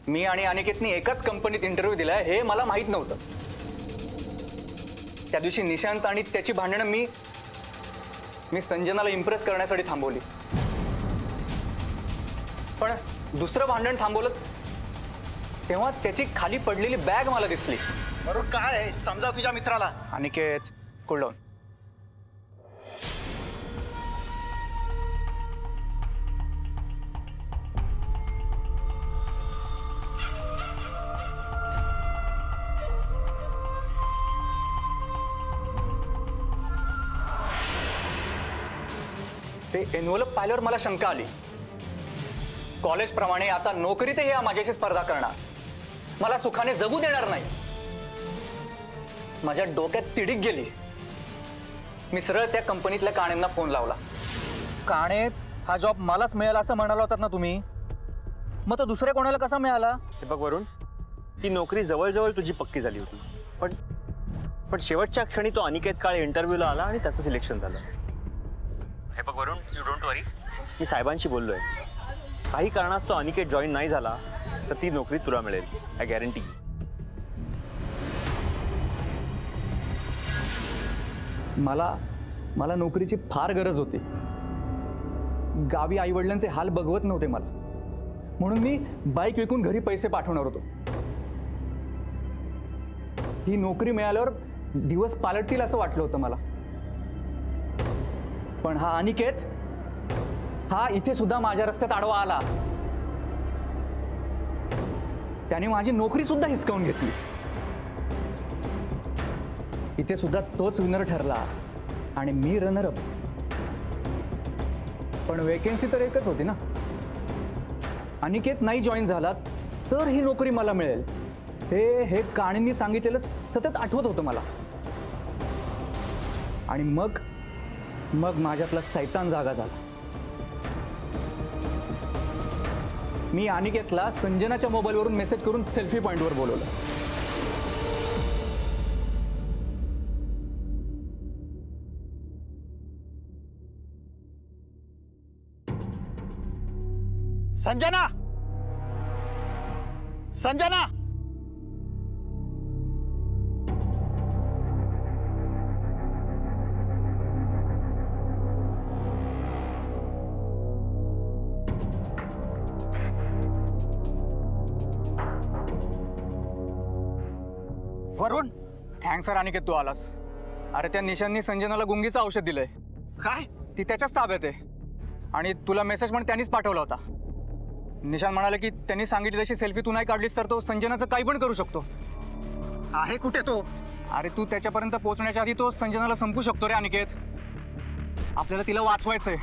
मी आणि अनिकेतनी एकाच कंपनीत इंटरव्ह्यू दिलाय हे मला माहित नव्हतं। त्या दिवशी निशांत आणि त्याची भांडणं मी संजनाला इम्प्रेस करण्यासाठी थांबवली, पण दुसरं भांडण थांबवलं तेव्हा त्याची खाली पडलेली बॅग मला दिसली। बरोबर काय आहे समजा तुझ्या मित्राला। अनिकेत कुलडॉन, ते एन्व्हलप पाहिल्यावर मला शंका आली। कॉलेज प्रमाणे आता नोकरीतही हा माझ्याशी स्पर्धा करणार, मला सुखाने जगू देणार नाही। माझ्या डोक्यात तिडीक गेली। मी सरळ त्या कंपनीतल्या काणेंना फोन लावला। काणे, हा जॉब मलाच मिळाला असं म्हणाला होतात ना तुम्ही, मग तो दुसऱ्या कोणाला कसा मिळाला? हे बघ वरुण, ती नोकरी जवळजवळ तुझी पक्की झाली होती, पण शेवटच्या क्षणी तो अनिकेत काळे इंटरव्ह्यूला आला आणि त्याचं सिलेक्शन झालं। हे बघ वरुण, यू डोंट वरी, मी साहेबांशी बोललोय। काही कारणास्तव अनिकेत जॉईन नाही झाला तर ती नोकरी तुला मिळेल, आय गॅरंटी। मला नोकरीची फार गरज होती। गावी आई वडिलांचे हाल बघवत नव्हते मला, म्हणून मी बाईक विकून घरी पैसे पाठवणार होतो। ही नोकरी मिळाल्यावर दिवस पालटतील असं वाटलं होतं मला, पण हा अनिकेत हा इथे सुद्धा माझ्या रस्त्यात आडवा आला। त्याने माझी नोकरी सुद्धा हिसकावून घेतली। इथे सुद्धा तोच विनर ठरला आणि मी रनर अप। पण वेकेन्सी तर एकच होती ना। अनिकेत नाही जॉईन झाला तर ही नोकरी मला मिळेल हे काणींनी सांगितलेलं सतत आठवत होतं मला। आणि मग माझ्यातला सैतान जागा झाला। मी अनिकेतला संजनाच्या मोबाईलवरून मेसेज करून सेल्फी पॉइंटवर बोलवलं। संजना, संजना, वरुण। थँक्स सर अनिकेत, तू आलास। अरे त्या निशांनी संजनाला गुंगीचं औषध दिलंय। काय? ती त्याच्याच ताब्यात आहे आणि तुला मेसेज पण त्यांनीच पाठवला होता। निशान म्हणाले की त्यांनी सांगितली तशी सेल्फी तू नाही काढलीस तर तो संजनाचं काही पण करू शकतो। आहे कुठे तो? अरे तू त्याच्यापर्यंत पोहोचण्याच्या आधी तो संजनाला संपू शकतो रे अनिकेत। आपल्याला तिला वाचवायचंय।